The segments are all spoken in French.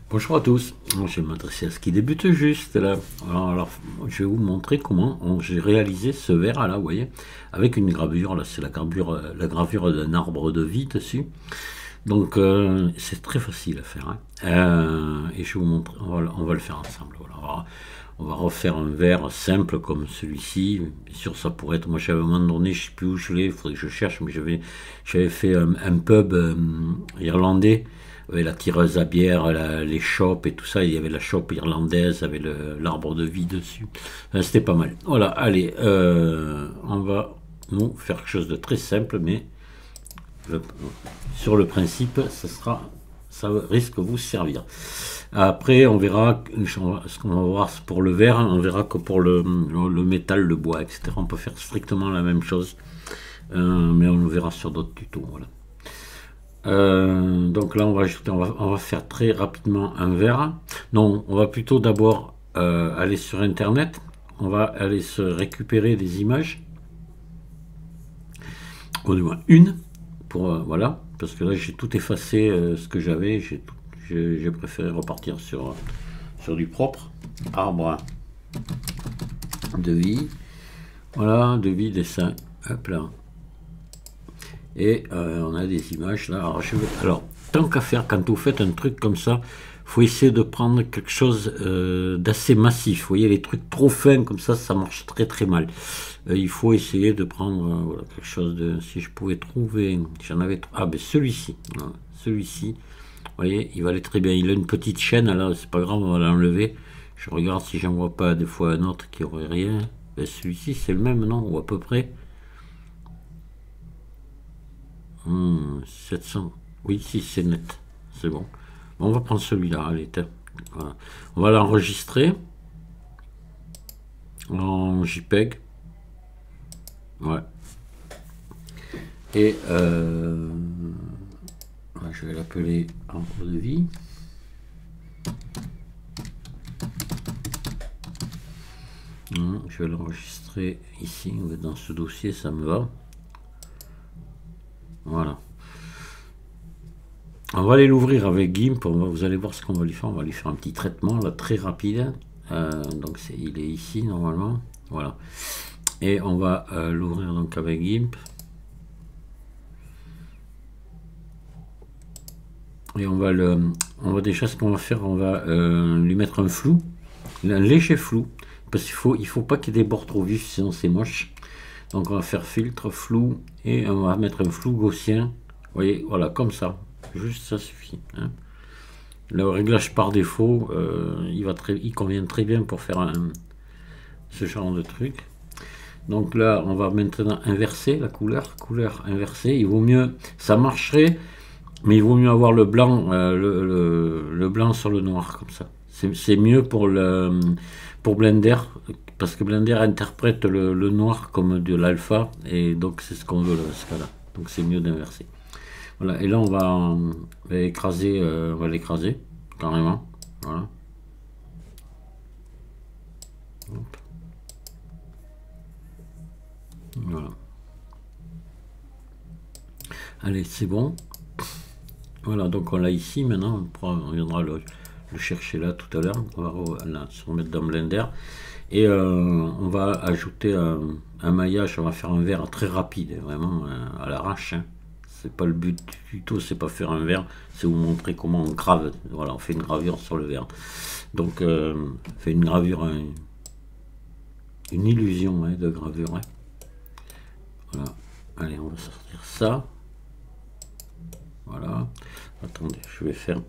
Bonjour à tous, je vais m'adresser à ce qui débute juste là. Alors, je vais vous montrer comment j'ai réalisé ce verre là, vous voyez, avec une gravure. Là, c'est la gravure d'un arbre de vie dessus. Donc, c'est très facile à faire. Hein. Et je vais vous montrer, on va le faire ensemble. Voilà. On va refaire un verre simple comme celui-ci. Bien sûr, ça pourrait être. Moi, j'avais à un moment donné, je ne sais plus où je l'ai, il faudrait que je cherche, mais j'avais fait un pub irlandais. Avec la tireuse à bière, les chopes et tout ça. Il y avait la chope irlandaise avec l'arbre de vie dessus. C'était pas mal. Voilà, allez, on va nous faire quelque chose de très simple, mais sur le principe, ça risque de vous servir. Après, on verra ce qu'on va voir pour le verre, on verra que pour le métal, le bois, etc., on peut faire strictement la même chose, mais on le verra sur d'autres tutos. Voilà. Donc là, on va faire très rapidement un verre. Non, on va plutôt d'abord aller sur Internet. On va aller se récupérer des images, au moins une, pour voilà, parce que là j'ai tout effacé ce que j'avais. J'ai préféré repartir sur du propre. Arbre de vie, voilà, de vie, dessin, hop là. Et on a des images là. Alors, tant qu'à faire, quand vous faites un truc comme ça, faut essayer de prendre quelque chose d'assez massif. Vous voyez, les trucs trop fins comme ça marche très très mal. Il faut essayer de prendre voilà, quelque chose de. Si je pouvais trouver, j'en avais. Ah ben celui-ci, voilà, celui-ci. Vous voyez, il va aller très bien. Il a une petite chaîne là, c'est pas grave, on va l'enlever. Je regarde si j'en vois pas des fois un autre qui aurait rien. Ben, celui-ci c'est le même, non? Ou à peu près. 700. Oui, si, c'est net. C'est bon. On va prendre celui-là. Allez, voilà. On va l'enregistrer en JPEG. Ouais. Et je vais l'appeler arbre de vie. Je vais l'enregistrer ici, dans ce dossier, ça me va. Voilà. On va aller l'ouvrir avec GIMP, vous allez voir ce qu'on va lui faire. On va lui faire un petit traitement là, très rapide. Donc il est ici normalement. Voilà. Et on va l'ouvrir donc avec GIMP. Et on va déjà, ce qu'on va faire, on va lui mettre un flou, un léger flou, parce qu'il faut pas qu'il y ait des bords trop vifs, sinon c'est moche. Donc on va faire filtre, flou, et on va mettre un flou gaussien. Vous voyez, voilà, comme ça. Juste ça suffit. Hein. Le réglage par défaut, il convient très bien pour faire ce genre de truc. Donc là, on va maintenant inverser la couleur inversée. Il vaut mieux, ça marcherait, mais il vaut mieux avoir le blanc, le blanc sur le noir comme ça. C'est mieux pour Blender, parce que Blender interprète le noir comme de l'alpha, et donc c'est ce qu'on veut dans ce cas-là. Donc c'est mieux d'inverser. Voilà, et là on va l'écraser, carrément. Voilà. Hop. Voilà. Allez, c'est bon. Voilà, donc on l'a ici. Maintenant, on viendra le chercher là tout à l'heure. On va se remettre dans Blender. Et on va ajouter un maillage. On va faire un verre très rapide, vraiment à l'arrache. Hein. C'est pas le but du tuto, c'est pas faire un verre, c'est vous montrer comment on grave. Voilà, on fait une gravure sur le verre. Donc, on fait une gravure, une illusion de gravure. Hein. Voilà. Allez, on va sortir ça. Voilà. Attendez, je vais faire.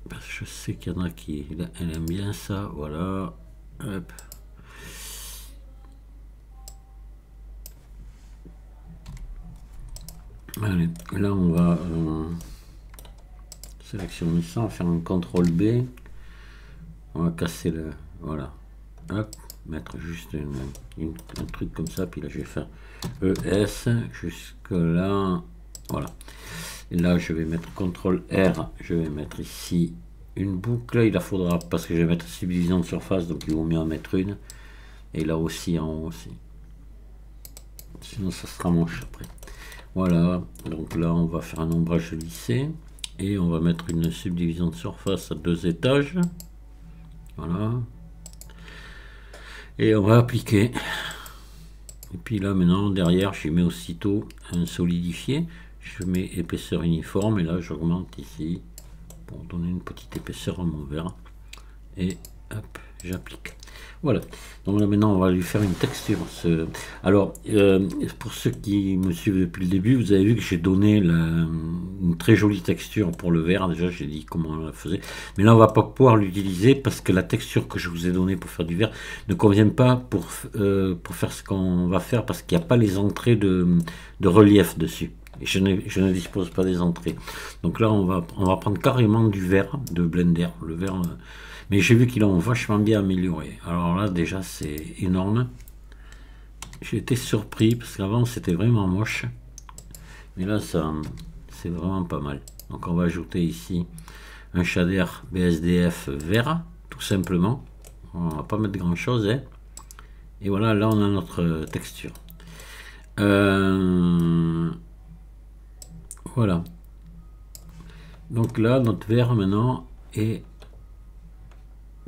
Parce que je sais qu'il y en a qui elle aime bien ça. Voilà. Hop. Allez, là on va sélectionner ça, on va faire un CTRL B. On va casser le. Voilà. Hop. Mettre juste un truc comme ça. Puis là je vais faire ES jusque là. Voilà. Et là je vais mettre CTRL R. Je vais mettre ici une boucle. Il la faudra parce que je vais mettre subdivision de surface. Donc il vaut mieux en mettre une. Et là aussi en haut aussi. Sinon ça sera moche après. Voilà, donc là on va faire un ombrage lissé. Et on va mettre une subdivision de surface à 2 étages. Voilà. Et on va appliquer. Et puis là maintenant derrière j'y mets aussitôt un solidifié. Je mets épaisseur uniforme et là j'augmente ici pour donner une petite épaisseur à mon verre. Et hop, j'applique. Voilà, donc là maintenant on va lui faire une texture. Alors pour ceux qui me suivent depuis le début, vous avez vu que j'ai donné une très jolie texture pour le verre. Déjà j'ai dit comment on la faisait, mais là on va pas pouvoir l'utiliser parce que la texture que je vous ai donnée pour faire du verre ne convient pas pour faire ce qu'on va faire, parce qu'il n'y a pas les entrées de relief dessus. Et je ne dispose pas des entrées. Donc là on va prendre carrément du verre de Blender, le verre. Mais j'ai vu qu'ils l'ont vachement bien amélioré. Alors là, déjà, c'est énorme. J'ai été surpris, parce qu'avant, c'était vraiment moche. Mais là, ça, c'est vraiment pas mal. Donc, on va ajouter ici un shader BSDF vert, tout simplement. On va pas mettre grand-chose. Hein. Et voilà, là, on a notre texture. Voilà. Donc là, notre vert, maintenant, est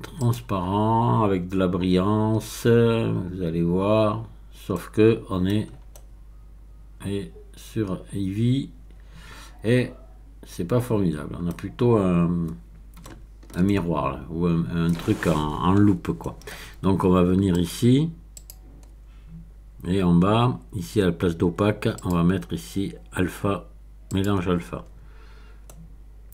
transparent avec de la brillance, vous allez voir, sauf que on est sur Eevee et c'est pas formidable. On a plutôt un miroir là, ou un truc en loupe quoi. Donc on va venir ici et en bas ici à la place d'opaque on va mettre ici alpha, mélange alpha.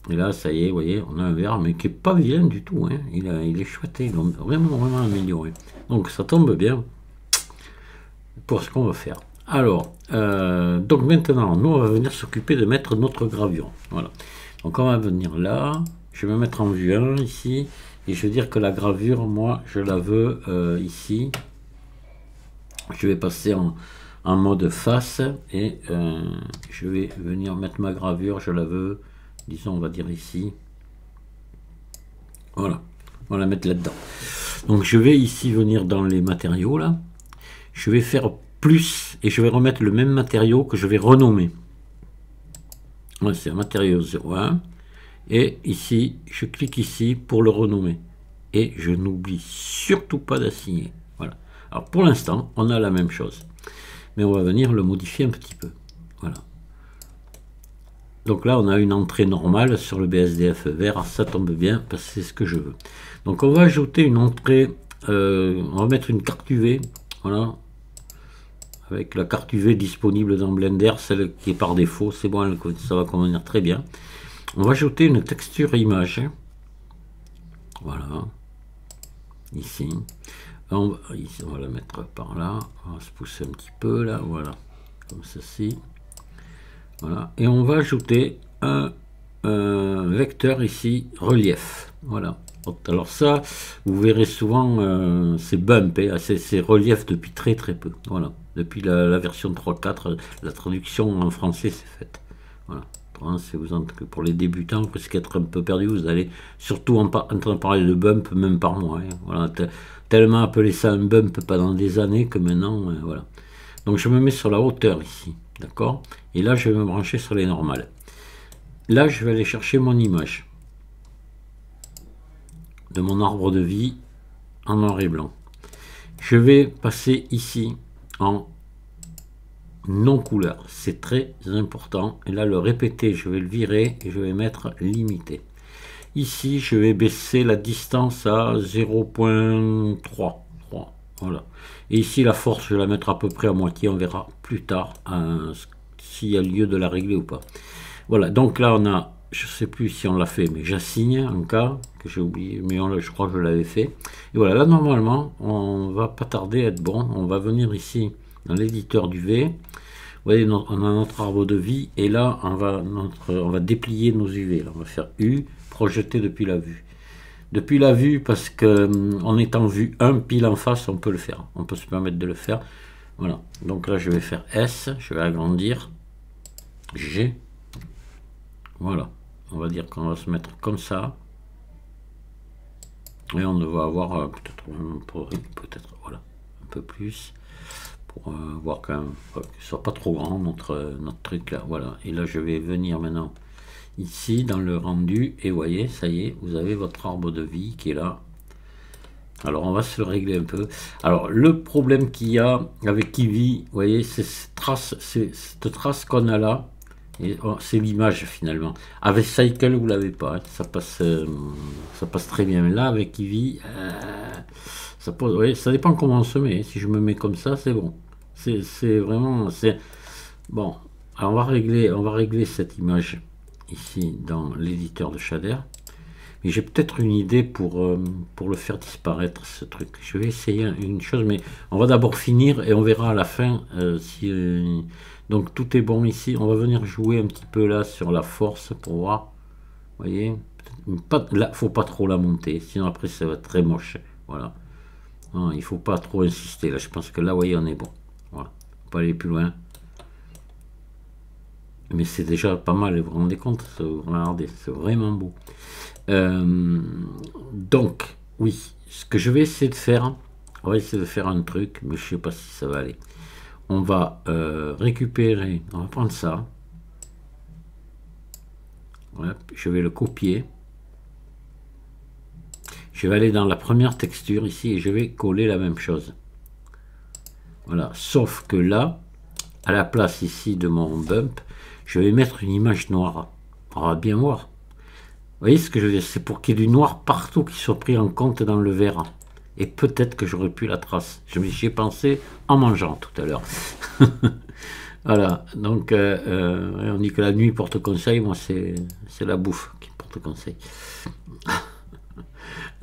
Et là, ça y est, vous voyez, on a un verre, mais qui n'est pas vilain du tout. Hein. Il est chouette, ils l'ont vraiment amélioré. Donc, ça tombe bien pour ce qu'on va faire. Alors, donc maintenant, nous, on va venir s'occuper de mettre notre gravure. Voilà. Donc, on va venir là. Je vais me mettre en vue 1 ici. Et je veux dire que la gravure, moi, je la veux ici. Je vais passer en mode face. Et je vais venir mettre ma gravure, je la veux... Disons, on va dire ici. Voilà. On va la mettre là-dedans. Donc, je vais ici venir dans les matériaux, là. Je vais faire plus et je vais remettre le même matériau que je vais renommer. Voilà, c'est un matériau 01. Et ici, je clique ici pour le renommer. Et je n'oublie surtout pas d'assigner. Voilà. Alors, pour l'instant, on a la même chose. Mais on va venir le modifier un petit peu. Voilà. Donc là, on a une entrée normale sur le BSDF vert, ça tombe bien parce que c'est ce que je veux. Donc on va ajouter une entrée, on va mettre une carte UV, voilà, avec la carte UV disponible dans Blender, celle qui est par défaut, c'est bon, ça va convenir très bien. On va ajouter une texture image, voilà, ici. On va la mettre par là, on va se pousser un petit peu là, voilà, comme ceci. Voilà. Et on va ajouter un vecteur ici, relief. Voilà. Alors ça, vous verrez souvent, c'est bump, c'est relief depuis très peu. Voilà. Depuis la version 3.4, la traduction en français c'est faite. Voilà. Pour les débutants, vous risquez d'être un peu perdu, vous allez surtout entendre parler de bump, même par moi. Hein. Voilà. Tellement appelé ça un bump pendant des années que maintenant, voilà. Donc je me mets sur la hauteur ici. D'accord? Et là, je vais me brancher sur les normales. Là, je vais aller chercher mon image de mon arbre de vie en noir et blanc. Je vais passer ici en non couleur. C'est très important. Et là, le répéter, je vais le virer et je vais mettre limité. Ici, je vais baisser la distance à 0.3. Voilà. Et ici, la force, je vais la mettre à peu près à moitié. On verra plus tard s'il y a lieu de la régler ou pas. Voilà. Donc là, on a, je ne sais plus si on l'a fait, mais j'assigne un cas que j'ai oublié, mais je crois que je l'avais fait. Et voilà. Là, normalement, on va pas tarder à être bon. On va venir ici dans l'éditeur du V. Vous voyez, on a notre arbre de vie. Et là, on va déplier nos UV. Là, on va faire U, projeter depuis la vue. Depuis la vue, parce que en étant vue 1 pile en face, on peut le faire. On peut se permettre de le faire. Voilà. Donc là, je vais faire S. Je vais agrandir. G. Voilà. On va dire qu'on va se mettre comme ça. Et on va avoir peut-être voilà, un peu plus. Pour voir quand même que ce soit pas trop grand notre truc là. Voilà. Et là, je vais venir maintenant ici dans le rendu, et voyez, ça y est, vous avez votre arbre de vie qui est là. Alors on va se le régler un peu. Alors le problème qu'il y a avec Eevee, vous voyez, c'est cette trace qu'on a là, et c'est l'image finalement. Avec Cycle, vous l'avez pas, hein. Ça passe très bien. Mais là avec Eevee, ça pose, vous voyez, ça dépend comment on se met. Si je me mets comme ça, c'est bon. C'est vraiment, c'est bon. Alors on va régler cette image ici dans l'éditeur de shader. Mais j'ai peut-être une idée pour le faire disparaître, ce truc. Je vais essayer une chose, mais on va d'abord finir et on verra à la fin si... donc tout est bon ici. On va venir jouer un petit peu là sur la force pour voir. Vous voyez, là, faut pas trop la monter, sinon après ça va être très moche. Voilà. Non, il faut pas trop insister. Là, je pense que là, vous voyez, on est bon. Voilà. Faut pas aller plus loin. Mais c'est déjà pas mal, vous vous rendez compte? Regardez, c'est vraiment beau. Donc, oui, ce que je vais essayer de faire, on va essayer de faire un truc, mais je sais pas si ça va aller. On va récupérer, on va prendre ça. Voilà, je vais le copier. Je vais aller dans la première texture ici et je vais coller la même chose. Voilà, sauf que là, à la place ici de mon bump, je vais mettre une image noire. On va bien voir. Vous voyez ce que je veux dire? C'est pour qu'il y ait du noir partout qui soit pris en compte dans le vert. Et peut-être que j'aurais pu la trace. J'y ai pensé en mangeant tout à l'heure. Voilà, donc on dit que la nuit porte conseil, moi c'est la bouffe qui porte conseil.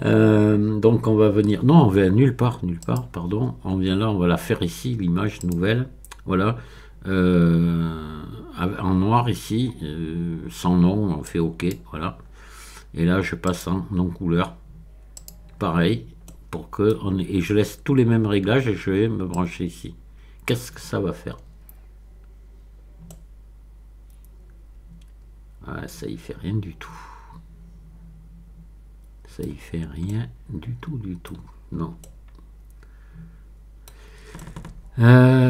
Donc on va venir, non on va nulle part, pardon, on vient là, on va la faire ici, l'image nouvelle, voilà, en noir ici, sans nom, on fait OK, voilà, et là je passe en non couleur, pareil, pour que et je laisse tous les mêmes réglages et je vais me brancher ici. Qu'est-ce que ça va faire? Ah, ça y fait rien du tout. Ça y fait rien du tout, non.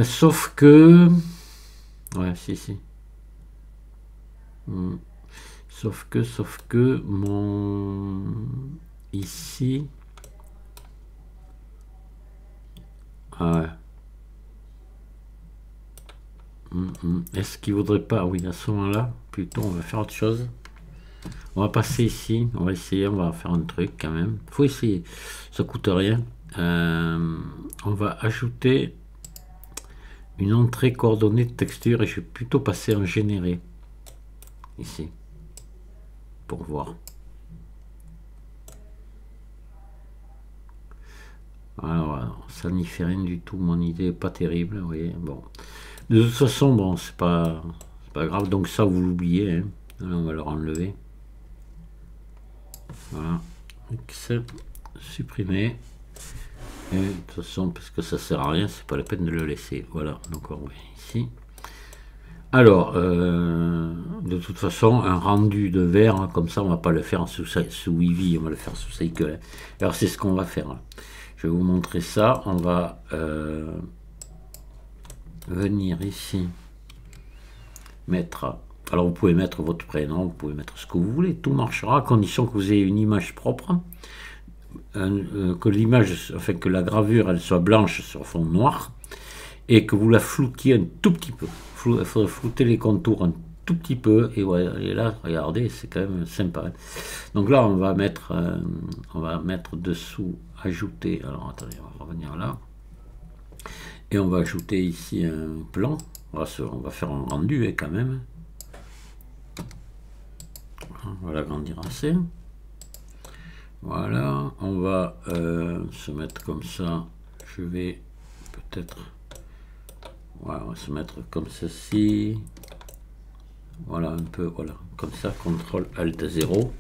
Sauf que... Ouais, si. Sauf que mon... Ici... Ah ouais. Est-ce qu'il vaudrait pas... Oui, à ce moment-là, plutôt on va faire autre chose. On va passer ici, on va essayer, on va faire un truc quand même. Faut essayer, ça coûte rien. On va ajouter une entrée coordonnée de texture et je vais plutôt passer en générer ici pour voir. Alors, ça n'y fait rien du tout, mon idée est pas terrible, vous voyez. Bon, de toute façon, bon, c'est pas grave. Donc ça, vous l'oubliez, hein. Alors, on va le enlever. Voilà, supprimer. Et de toute façon, parce que ça sert à rien, c'est pas la peine de le laisser. Voilà, donc on va ici. Alors, de toute façon, un rendu de vert, hein, comme ça, on va pas le faire sous Eevee, on va le faire sous Cycle. Alors, c'est ce qu'on va faire. Je vais vous montrer ça. On va venir ici, mettre... Alors, vous pouvez mettre votre prénom, vous pouvez mettre ce que vous voulez. Tout marchera à condition que vous ayez une image propre. Que l'image, enfin que la gravure elle soit blanche sur fond noir et que vous la floutiez un tout petit peu. Il faudrait flouter les contours un tout petit peu et, voilà, et là regardez, c'est quand même sympa, hein. Donc là on va mettre dessous ajouter. Alors attendez, on va revenir là et on va ajouter ici un plan. On va faire un rendu, hein, quand même. On va l'agrandir assez. Voilà, on va se mettre comme ça. Je vais peut-être... Voilà, on va se mettre comme ceci. Voilà, un peu, voilà, comme ça, CTRL ALT 0.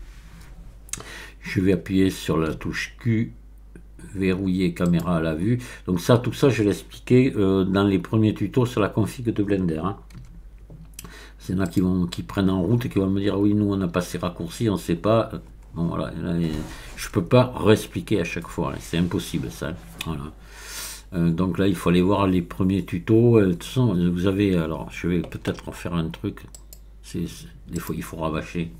Je vais appuyer sur la touche Q, verrouiller caméra à la vue. Donc ça, tout ça, je l'ai expliqué dans les premiers tutos sur la config de Blender, hein. C'est là qui prennent en route et qui vont me dire, oui, nous, on n'a pas ces raccourcis, on ne sait pas... Bon, voilà, là, je peux pas réexpliquer à chaque fois, c'est impossible ça. Voilà. Donc là, il faut aller voir les premiers tutos. De toute façon, vous avez, alors je vais peut-être en faire un truc. Des fois, il faut rabâcher.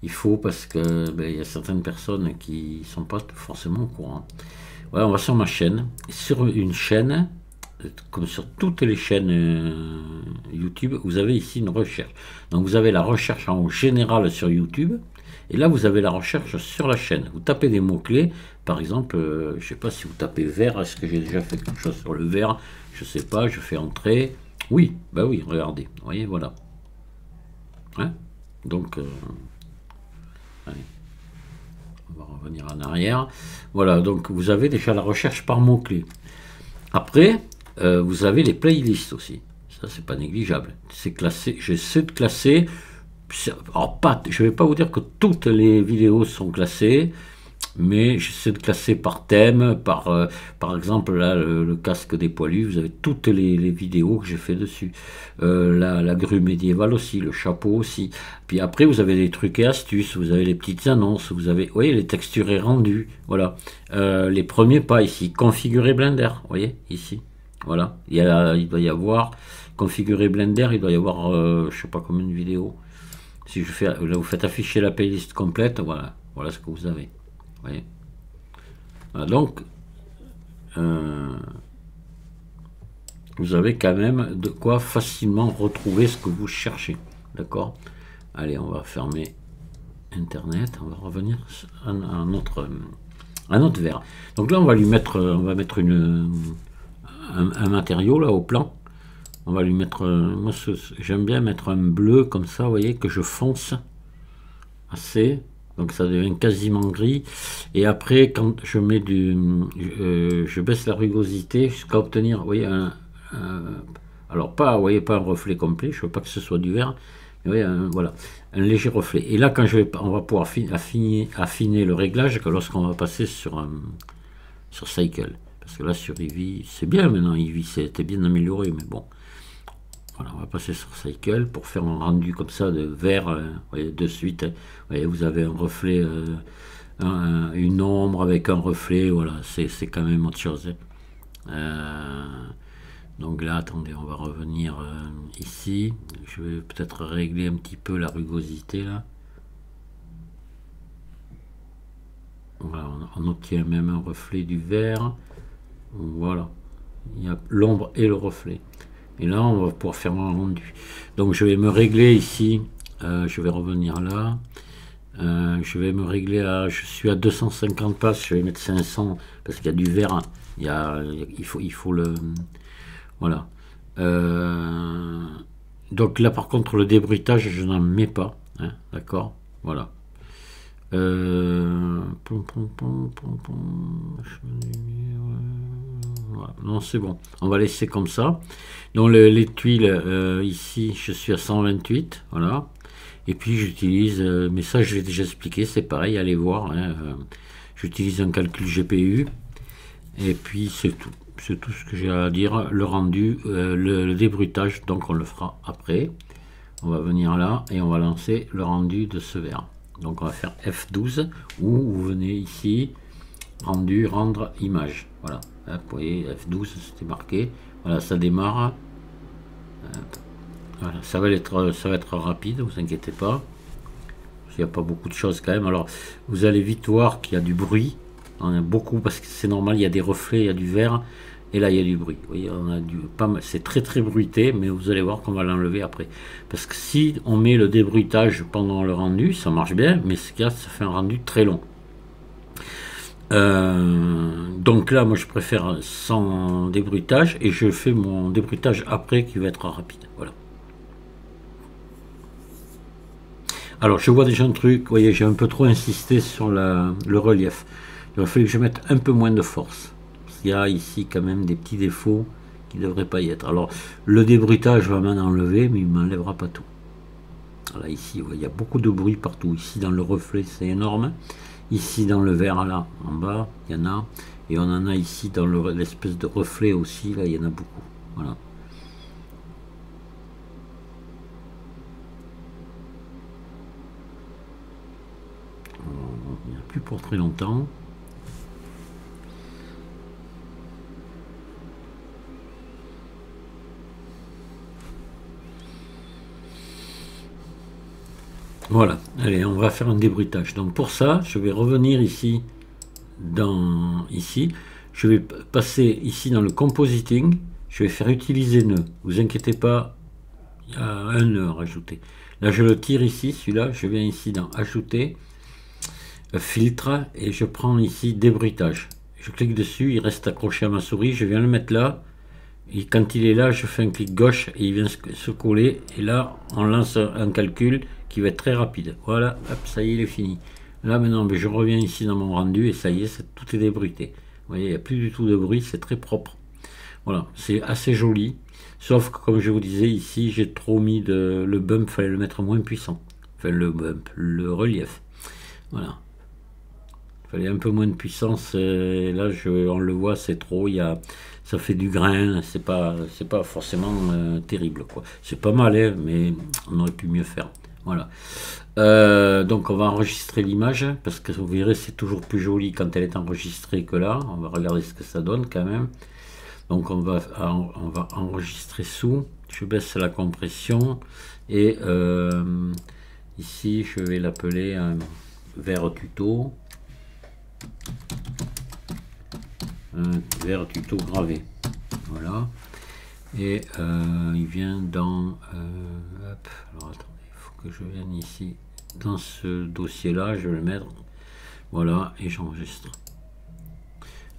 Il faut parce que ben, il y a certaines personnes qui sont pas forcément au courant. Voilà, on va sur ma chaîne. Sur une chaîne, comme sur toutes les chaînes YouTube, vous avez ici une recherche. Donc vous avez la recherche en général sur YouTube. Et là, vous avez la recherche sur la chaîne. Vous tapez des mots-clés. Par exemple, je ne sais pas si vous tapez vert. Est-ce que j'ai déjà fait quelque chose sur le vert? Je ne sais pas. Je fais entrer. Oui, bah oui, regardez. Vous voyez, voilà. Hein, donc, allez, on va revenir en arrière. Voilà, donc vous avez déjà la recherche par mots-clés. Après, vous avez les playlists aussi. Ça, c'est pas négligeable. C'est classé. J'essaie de classer. Alors, je ne vais pas vous dire que toutes les vidéos sont classées, mais j'essaie de classer par thème, par exemple, là, le casque des poilus, vous avez toutes les vidéos que j'ai fait dessus. La grue médiévale aussi, le chapeau aussi. Puis après, vous avez des trucs et astuces, vous avez les petites annonces, vous avez, vous voyez, les textures et rendus, voilà. Les premiers pas ici, configurer Blender, vous voyez, ici. Voilà, il doit y avoir, configurer Blender, il doit y avoir, je sais pas combien de vidéos. Si je fais, là, vous faites afficher la playlist complète, voilà, voilà ce que vous avez. Vous voyez. Voilà, donc, vous avez quand même de quoi facilement retrouver ce que vous cherchez. D'accord? Allez, on va fermer Internet, on va revenir à notre verre. Donc là, on va mettre un matériau là au plan. On va lui mettre, moi j'aime bien mettre un bleu comme ça, vous voyez, que je fonce assez, donc ça devient quasiment gris. Et après, quand je mets je baisse la rugosité jusqu'à obtenir, vous voyez, alors pas, vous voyez, pas un reflet complet, je veux pas que ce soit du vert, mais voyez, voilà, un léger reflet. Et là, quand on va pouvoir affiner le réglage que lorsqu'on va passer sur Cycle, parce que là sur Eevee, c'est bien maintenant, Eevee c'était bien amélioré, mais bon. Voilà, on va passer sur Cycle pour faire un rendu comme ça de vert. Vous voyez, de suite, vous voyez, vous avez un reflet, une ombre avec un reflet. Voilà, c'est quand même autre chose. Donc là, attendez, on va revenir ici. Je vais peut-être régler un petit peu la rugosité là. Voilà, on obtient même un reflet du vert. Voilà, il y a l'ombre et le reflet. Et là, on va pouvoir faire un rendu. Donc, je vais me régler ici. Je vais revenir là. Je vais me régler à... Je suis à 250 passes. Je vais mettre 500 parce qu'il y a du vert. Il faut le... Voilà. Donc là, par contre, le débruitage, je n'en mets pas. Hein, d'accord? Voilà. Voilà. Non, c'est bon. On va laisser comme ça. Donc les tuiles, ici, je suis à 128. Voilà. Et puis j'utilise, mais ça je l'ai déjà expliqué, c'est pareil, allez voir. Hein, j'utilise un calcul GPU. Et puis c'est tout. C'est tout ce que j'ai à dire. Le rendu, le débruitage, donc on le fera après. On va venir là et on va lancer le rendu de ce verre. Donc on va faire F12 ou vous venez ici, rendu, rendre image. Voilà, vous voyez F12 c'était marqué. Voilà, ça démarre. Voilà, ça va être rapide, vous inquiétez pas. Il n'y a pas beaucoup de choses quand même. Alors vous allez vite voir qu'il y a du bruit. On a beaucoup parce que c'est normal, il y a des reflets, il y a du vert. Et là, il y a du bruit. Vous voyez, on a c'est très très bruité, mais vous allez voir qu'on va l'enlever après. Parce que si on met le débruitage pendant le rendu, ça marche bien, mais ce qu'il y a, ça fait un rendu très long. Donc là, moi, je préfère sans débruitage, et je fais mon débruitage après qui va être rapide. Voilà. Alors, je vois déjà un truc. Vous voyez, j'ai un peu trop insisté sur le relief. Il va falloir que je mette un peu moins de force. Il y a ici quand même des petits défauts qui ne devraient pas y être. Alors le débruitage va m'en enlever, mais il ne m'enlèvera pas tout. Là ici, il y a beaucoup de bruit partout. Ici dans le reflet, c'est énorme. Ici dans le verre là, en bas, il y en a. Et on en a ici dans l'espèce de reflet aussi, là il y en a beaucoup. Voilà. Il n'y en a plus pour très longtemps. Voilà, allez, on va faire un débruitage. Donc pour ça, je vais revenir ici, ici. Je vais passer ici dans le compositing. Je vais faire utiliser nœud. Vous inquiétez pas, il y a un nœud à rajouter. Là, je le tire ici, celui-là. Je viens ici dans ajouter, filtre, et je prends ici débruitage. Je clique dessus, il reste accroché à ma souris. Je viens le mettre là. Et quand il est là, je fais un clic gauche et il vient se coller. Et là, on lance un calcul qui va être très rapide. Voilà, hop, ça y est, il est fini. Là, maintenant, je reviens ici dans mon rendu et ça y est, tout est débruité. Vous voyez, il n'y a plus du tout de bruit, c'est très propre. Voilà, c'est assez joli. Sauf que, comme je vous disais, ici, j'ai trop mis le bump, il fallait le mettre moins puissant. Enfin, le bump, le relief. Voilà. Il fallait un peu moins de puissance. Et là, on le voit, c'est trop. Ça fait du grain. C'est pas forcément terrible, quoi. C'est pas mal, hein, mais on aurait pu mieux faire. Voilà. Donc, on va enregistrer l'image parce que vous verrez, c'est toujours plus joli quand elle est enregistrée que là. On va regarder ce que ça donne quand même. Donc, on va enregistrer sous. Je baisse la compression et ici, je vais l'appeler vers tuto. Vers tuto gravé, voilà, et il vient dans hop, alors attendez, il faut que je vienne ici dans ce dossier là, je vais le mettre, voilà, et j'enregistre,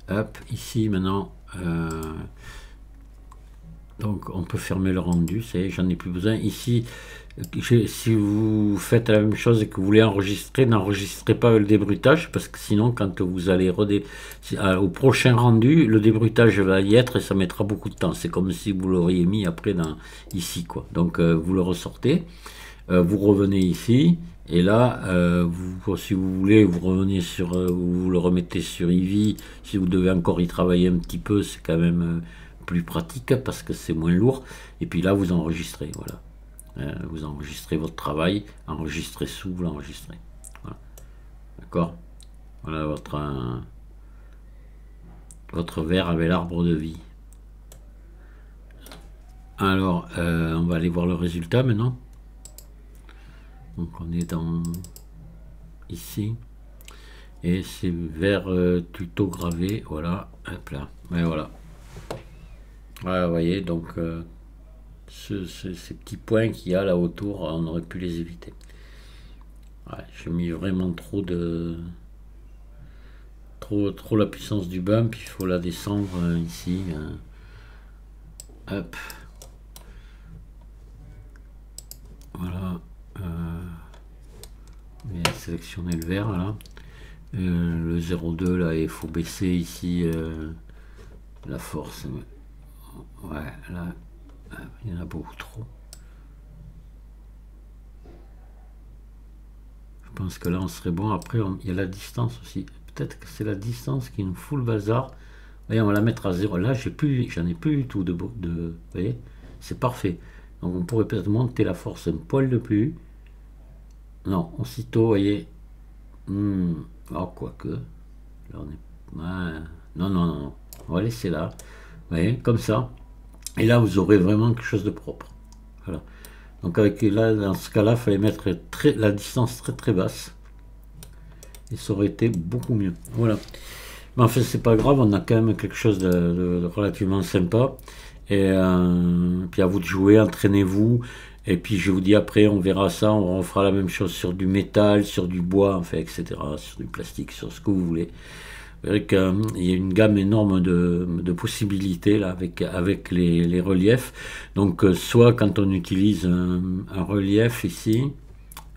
hop, ici maintenant, donc on peut fermer le rendu, c'est, j'en ai plus besoin. Ici, si vous faites la même chose et que vous voulez enregistrer, n'enregistrez pas le débruitage, parce que sinon quand vous allez au prochain rendu, le débruitage va y être et ça mettra beaucoup de temps. C'est comme si vous l'auriez mis après ici, quoi. Donc vous le ressortez, vous revenez ici, et là, si vous voulez, vous revenez vous le remettez sur Eevee. Si vous devez encore y travailler un petit peu, c'est quand même plus pratique parce que c'est moins lourd. Et puis là, vous enregistrez, voilà. Vous enregistrez votre travail, enregistrez sous, vous l'enregistrez. Voilà. D'accord. Voilà votre verre avec l'arbre de vie. Alors, on va aller voir le résultat maintenant. Donc, on est dans ici. Et c'est vers tuto gravé. Voilà. Hop là. Et voilà. Voilà, vous voyez, donc ces petits points qu'il y a là autour, on aurait pu les éviter. Ouais, j'ai mis vraiment trop la puissance du bump, il faut la descendre ici. Hop. Voilà. On va sélectionner le vert là. Le 0,2 là, il faut baisser ici la force. Ouais, là, il y en a beaucoup trop. Je pense que là, on serait bon. Après, il y a la distance aussi. Peut-être que c'est la distance qui nous fout le bazar. Voyez, on va la mettre à 0. Là, j'en ai plus du tout de... Vous voyez, c'est parfait. Donc, on pourrait peut-être monter la force un poil de plus. Non, aussitôt, vous voyez. Alors, quoique. Là, on est... Ouais. Non. On va laisser là. Vous voyez, comme ça. Et là, vous aurez vraiment quelque chose de propre. Voilà. Donc, là, dans ce cas-là, il fallait mettre la distance très très basse. Et ça aurait été beaucoup mieux. Voilà. Mais en fait, c'est pas grave, on a quand même quelque chose de relativement sympa. Et puis à vous de jouer, entraînez-vous. Et puis je vous dis après, on verra ça, on fera la même chose sur du métal, sur du bois, enfin, etc. Sur du plastique, sur ce que vous voulez. Vous verrez qu'il y a une gamme énorme de possibilités là, avec les reliefs. Donc soit quand on utilise un relief ici,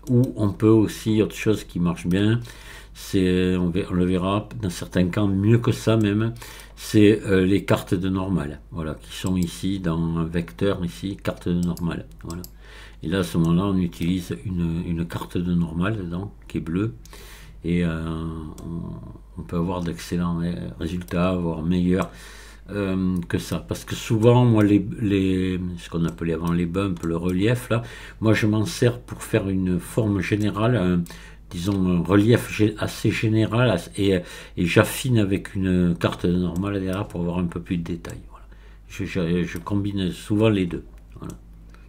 ou on peut aussi, autre chose qui marche bien, on le verra dans certains cas mieux que ça même, c'est les cartes de normale, voilà, qui sont ici dans un vecteur, ici, carte de normale, voilà. Et là, à ce moment-là, on utilise une carte de normale dedans, qui est bleue, et on peut avoir d'excellents résultats, voire meilleurs que ça. Parce que souvent, moi, ce qu'on appelait avant les bumps, le relief, là, moi, je m'en sers pour faire une forme générale, disons un relief assez général, et j'affine avec une carte de normale derrière pour avoir un peu plus de détails. Voilà. Je combine souvent les deux. Voilà.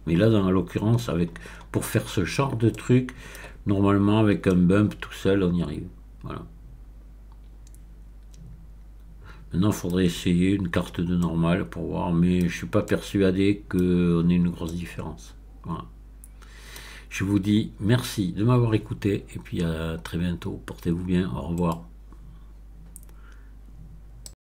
Mais là, dans l'occurrence, pour faire ce genre de truc, Normalement, avec un bump tout seul, on y arrive. Voilà. Maintenant, il faudrait essayer une carte de normale pour voir, mais je ne suis pas persuadé qu'on ait une grosse différence. Voilà. Je vous dis merci de m'avoir écouté et puis à très bientôt. Portez-vous bien. Au revoir.